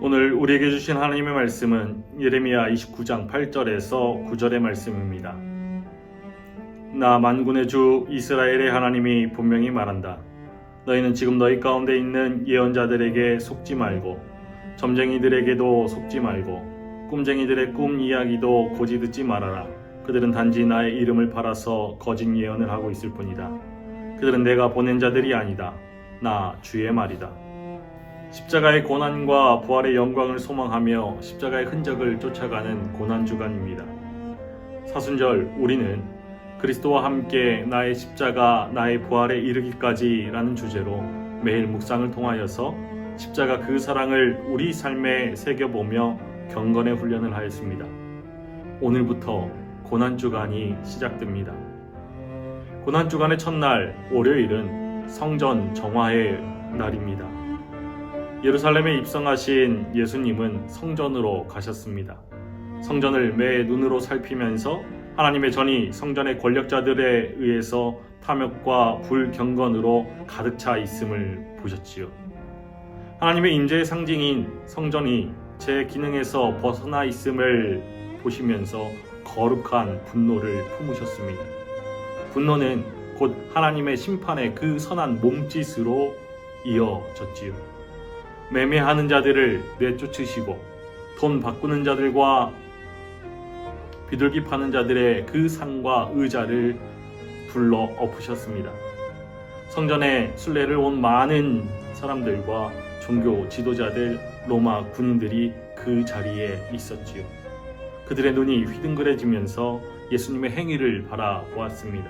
오늘 우리에게 주신 하나님의 말씀은 예레미야 29장 8절에서 9절의 말씀입니다. 나 만군의 주 이스라엘의 하나님이 분명히 말한다. 너희는 지금 너희 가운데 있는 예언자들에게 속지 말고 점쟁이들에게도 속지 말고 꿈쟁이들의 꿈 이야기도 고지 듣지 말아라. 그들은 단지 나의 이름을 팔아서 거짓 예언을 하고 있을 뿐이다. 그들은 내가 보낸 자들이 아니다. 나 주의 말이다. 십자가의 고난과 부활의 영광을 소망하며 십자가의 흔적을 쫓아가는 고난주간입니다. 사순절 우리는 그리스도와 함께 나의 십자가 나의 부활에 이르기까지 라는 주제로 매일 묵상을 통하여서 십자가 그 사랑을 우리 삶에 새겨보며 경건의 훈련을 하였습니다. 오늘부터 고난주간이 시작됩니다. 고난주간의 첫날 월요일은 성전 정화의 날입니다. 예루살렘에 입성하신 예수님은 성전으로 가셨습니다. 성전을 매 눈으로 살피면서 하나님의 전이 성전의 권력자들에 의해서 탐욕과 불경건으로 가득 차 있음을 보셨지요. 하나님의 임재의 상징인 성전이 제 기능에서 벗어나 있음을 보시면서 거룩한 분노를 품으셨습니다. 분노는 곧 하나님의 심판의 그 선한 몸짓으로 이어졌지요. 매매하는 자들을 내쫓으시고 돈 바꾸는 자들과 비둘기 파는 자들의 그 상과 의자를 불러 엎으셨습니다. 성전에 순례를 온 많은 사람들과 종교 지도자들, 로마 군인들이 그 자리에 있었지요. 그들의 눈이 휘둥그레지면서 예수님의 행위를 바라보았습니다.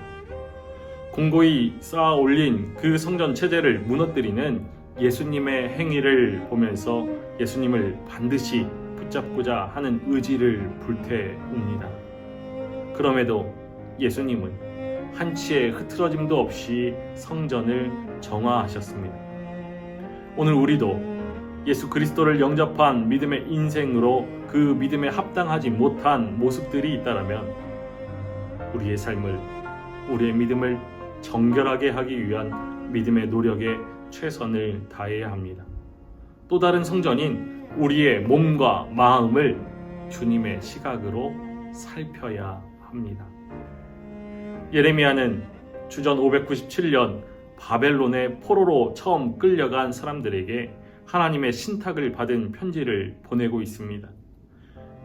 공고히 쌓아 올린 그 성전 체제를 무너뜨리는 예수님의 행위를 보면서 예수님을 반드시 붙잡고자 하는 의지를 불태웁니다. 그럼에도 예수님은 한치의 흐트러짐도 없이 성전을 정화하셨습니다. 오늘 우리도 예수 그리스도를 영접한 믿음의 인생으로 그 믿음에 합당하지 못한 모습들이 있다면 우리의 삶을, 우리의 믿음을 정결하게 하기 위한 믿음의 노력에 최선을 다해야 합니다. 또 다른 성전인 우리의 몸과 마음을 주님의 시각으로 살펴야 합니다. 예레미야는 주전 597년 바벨론의 포로로 처음 끌려간 사람들에게 하나님의 신탁을 받은 편지를 보내고 있습니다.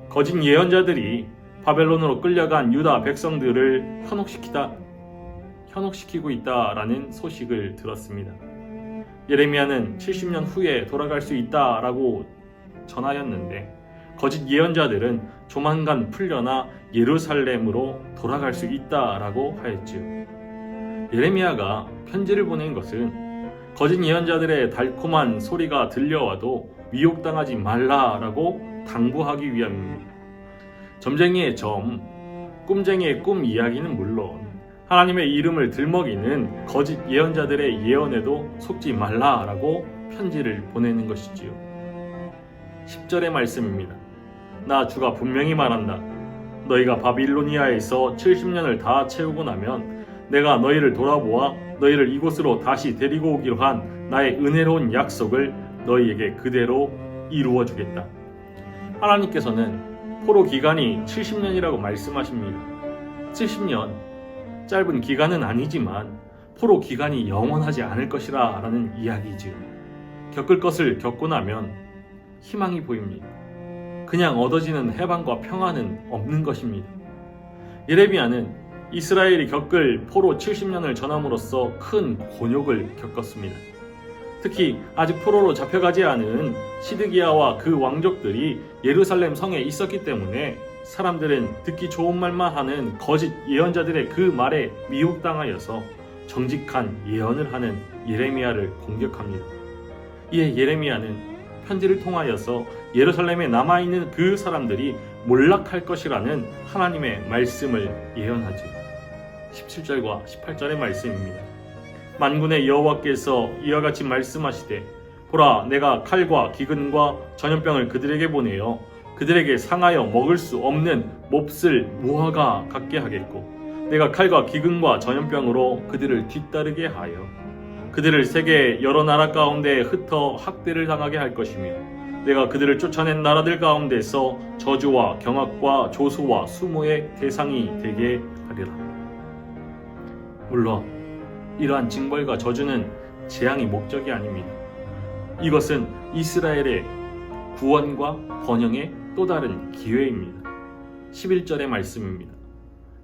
거짓 예언자들이 바벨론으로 끌려간 유다 백성들을 현혹시키고 있다라는 소식을 들었습니다. 예레미야는 70년 후에 돌아갈 수 있다라고 전하였는데 거짓 예언자들은 조만간 풀려나 예루살렘으로 돌아갈 수 있다라고 하였지요. 예레미야가 편지를 보낸 것은 거짓 예언자들의 달콤한 소리가 들려와도 미혹당하지 말라라고 당부하기 위함입니다. 점쟁이의 점, 꿈쟁이의 꿈 이야기는 물론 하나님의 이름을 들먹이는 거짓 예언자들의 예언에도 속지 말라라고 편지를 보내는 것이지요. 10절의 말씀입니다. 나 주가 분명히 말한다. 너희가 바빌로니아에서 70년을 다 채우고 나면 내가 너희를 돌아보아 너희를 이곳으로 다시 데리고 오기로 한 나의 은혜로운 약속을 너희에게 그대로 이루어 주겠다. 하나님께서는 포로 기간이 70년이라고 말씀하십니다. 70년 짧은 기간은 아니지만 포로 기간이 영원하지 않을 것이라 라는 이야기지요. 겪을 것을 겪고 나면 희망이 보입니다. 그냥 얻어지는 해방과 평안은 없는 것입니다. 예레미야는 이스라엘이 겪을 포로 70년을 전함으로써 큰 곤욕을 겪었습니다. 특히 아직 포로로 잡혀가지 않은 시드기야와 그 왕족들이 예루살렘 성에 있었기 때문에 사람들은 듣기 좋은 말만 하는 거짓 예언자들의 그 말에 미혹당하여서 정직한 예언을 하는 예레미야를 공격합니다. 이에 예레미야는 편지를 통하여서 예루살렘에 남아있는 그 사람들이 몰락할 것이라는 하나님의 말씀을 예언하죠. 17절과 18절의 말씀입니다. 만군의 여호와께서 이와 같이 말씀하시되 보라 내가 칼과 기근과 전염병을 그들에게 보내어 그들에게 상하여 먹을 수 없는 몹쓸 무화과 같게 하겠고 내가 칼과 기근과 전염병으로 그들을 뒤따르게 하여 그들을 세계 여러 나라 가운데 흩어 학대를 당하게 할 것이며 내가 그들을 쫓아낸 나라들 가운데서 저주와 경악과 조소와 수모의 대상이 되게 하리라. 물론 이러한 징벌과 저주는 재앙이 목적이 아닙니다. 이것은 이스라엘의 구원과 번영의 또 다른 기회입니다. 11절의 말씀입니다.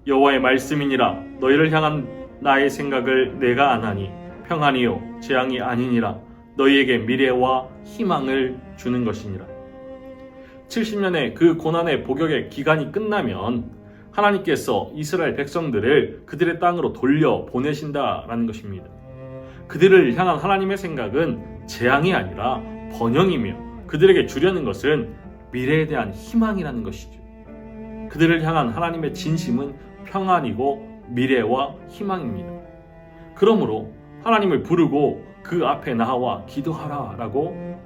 여호와의 말씀이니라. 너희를 향한 나의 생각을 내가 아나니 평안이요 재앙이 아니니라. 너희에게 미래와 희망을 주는 것이니라. 70년의 그 고난의 복역의 기간이 끝나면 하나님께서 이스라엘 백성들을 그들의 땅으로 돌려 보내신다라는 것입니다. 그들을 향한 하나님의 생각은 재앙이 아니라 번영이며 그들에게 주려는 것은 미래에 대한 희망이라는 것이죠. 그들을 향한 하나님의 진심은 평안이고 미래와 희망입니다. 그러므로 하나님을 부르고 그 앞에 나와 기도하라라고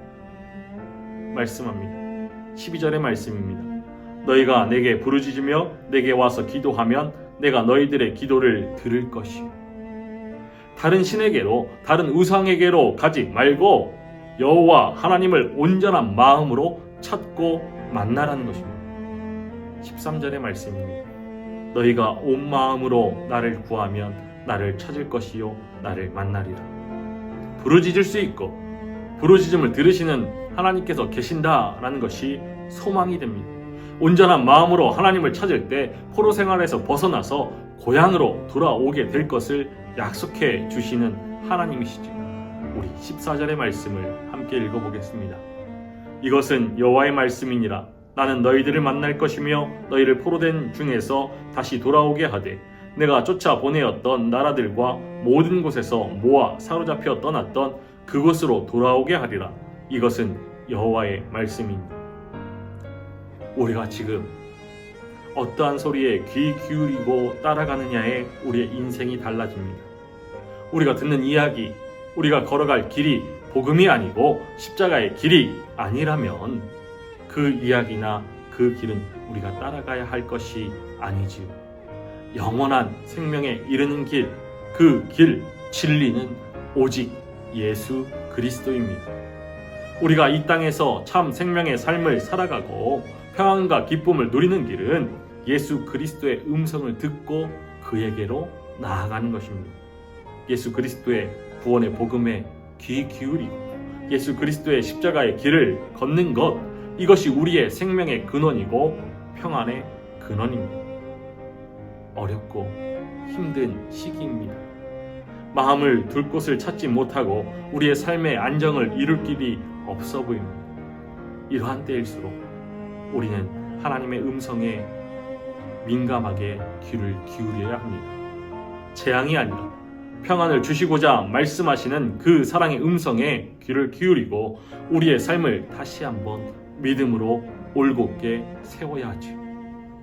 말씀합니다. 12절의 말씀입니다. 너희가 내게 부르짖으며 내게 와서 기도하면 내가 너희들의 기도를 들을 것이요. 다른 신에게로 다른 우상에게로 가지 말고 여호와 하나님을 온전한 마음으로 찾고 만나라는 것입니다. 13절의 말씀입니다. 너희가 온 마음으로 나를 구하면 나를 찾을 것이요 나를 만나리라. 부르짖을 수 있고 부르짖음을 들으시는 하나님께서 계신다라는 것이 소망이 됩니다. 온전한 마음으로 하나님을 찾을 때 포로 생활에서 벗어나서 고향으로 돌아오게 될 것을 약속해 주시는 하나님이시죠. 우리 14절의 말씀을 함께 읽어보겠습니다. 이것은 여호와의 말씀이니라. 나는 너희들을 만날 것이며 너희를 포로된 중에서 다시 돌아오게 하되 내가 쫓아 보내었던 나라들과 모든 곳에서 모아 사로잡혀 떠났던 그곳으로 돌아오게 하리라. 이것은 여호와의 말씀입니다. 우리가 지금 어떠한 소리에 귀 기울이고 따라가느냐에 우리의 인생이 달라집니다. 우리가 듣는 이야기, 우리가 걸어갈 길이 복음이 아니고 십자가의 길이 아니라면 그 이야기나 그 길은 우리가 따라가야 할 것이 아니지요. 영원한 생명에 이르는 길, 그 길, 진리는 오직 예수 그리스도입니다. 우리가 이 땅에서 참 생명의 삶을 살아가고 평안과 기쁨을 누리는 길은 예수 그리스도의 음성을 듣고 그에게로 나아가는 것입니다. 예수 그리스도의 구원의 복음에 귀 기울이고 예수 그리스도의 십자가의 길을 걷는 것, 이것이 우리의 생명의 근원이고 평안의 근원입니다. 어렵고 힘든 시기입니다. 마음을 둘 곳을 찾지 못하고 우리의 삶의 안정을 이룰 길이 없어 보입니다. 이러한 때일수록 우리는 하나님의 음성에 민감하게 귀를 기울여야 합니다. 재앙이 아니라 평안을 주시고자 말씀하시는 그 사랑의 음성에 귀를 기울이고 우리의 삶을 다시 한번 믿음으로 올곧게 세워야 하죠.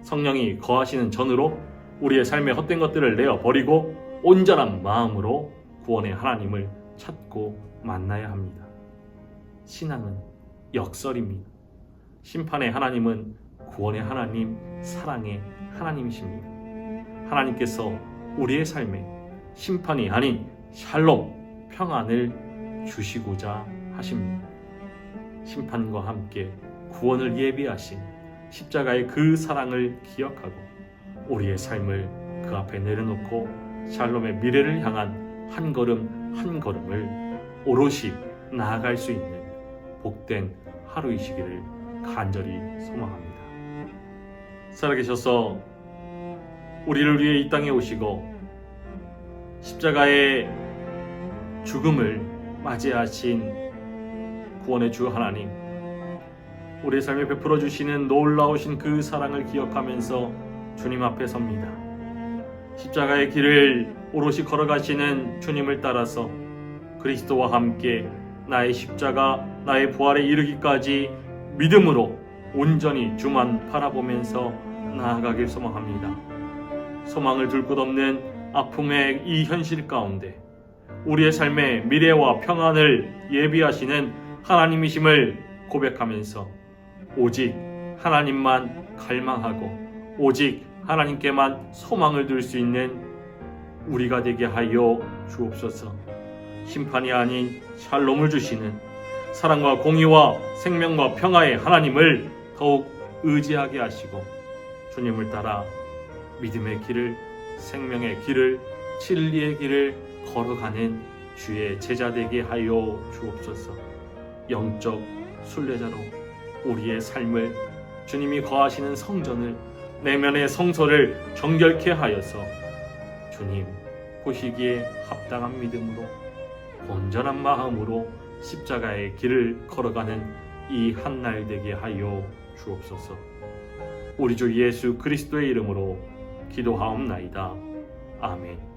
성령이 거하시는 전으로 우리의 삶의 헛된 것들을 내어버리고 온전한 마음으로 구원의 하나님을 찾고 만나야 합니다. 신앙은 역설입니다. 심판의 하나님은 구원의 하나님, 사랑의 하나님이십니다. 하나님께서 우리의 삶에 심판이 아닌 샬롬, 평안을 주시고자 하십니다. 심판과 함께 구원을 예비하신 십자가의 그 사랑을 기억하고 우리의 삶을 그 앞에 내려놓고 샬롬의 미래를 향한 한 걸음 한 걸음을 오롯이 나아갈 수 있는 복된 하루이시기를 간절히 소망합니다. 살아계셔서 우리를 위해 이 땅에 오시고 십자가의 죽음을 맞이하신 구원의 주 하나님, 우리의 삶에 베풀어 주시는 놀라우신 그 사랑을 기억하면서 주님 앞에 섭니다. 십자가의 길을 오롯이 걸어가시는 주님을 따라서 그리스도와 함께 나의 십자가, 나의 부활에 이르기까지 믿음으로 온전히 주만 바라보면서 나아가길 소망합니다. 소망을 둘 곳 없는 아픔의 이 현실 가운데 우리의 삶의 미래와 평안을 예비하시는 하나님이심을 고백하면서 오직 하나님만 갈망하고 오직 하나님께만 소망을 둘 수 있는 우리가 되게 하여 주옵소서. 심판이 아닌 샬롬을 주시는 사랑과 공의와 생명과 평화의 하나님을 더욱 의지하게 하시고 주님을 따라 믿음의 길을, 생명의 길을, 진리의 길을 걸어가는 주의 제자 되게 하여 주옵소서. 영적 순례자로 우리의 삶을, 주님이 거하시는 성전을, 내면의 성소를 정결케 하여서 주님 보시기에 합당한 믿음으로 온전한 마음으로 십자가의 길을 걸어가는 이 한날 되게 하여 주옵소서. 우리 주 예수 그리스도의 이름으로 기도하옵나이다. 아멘.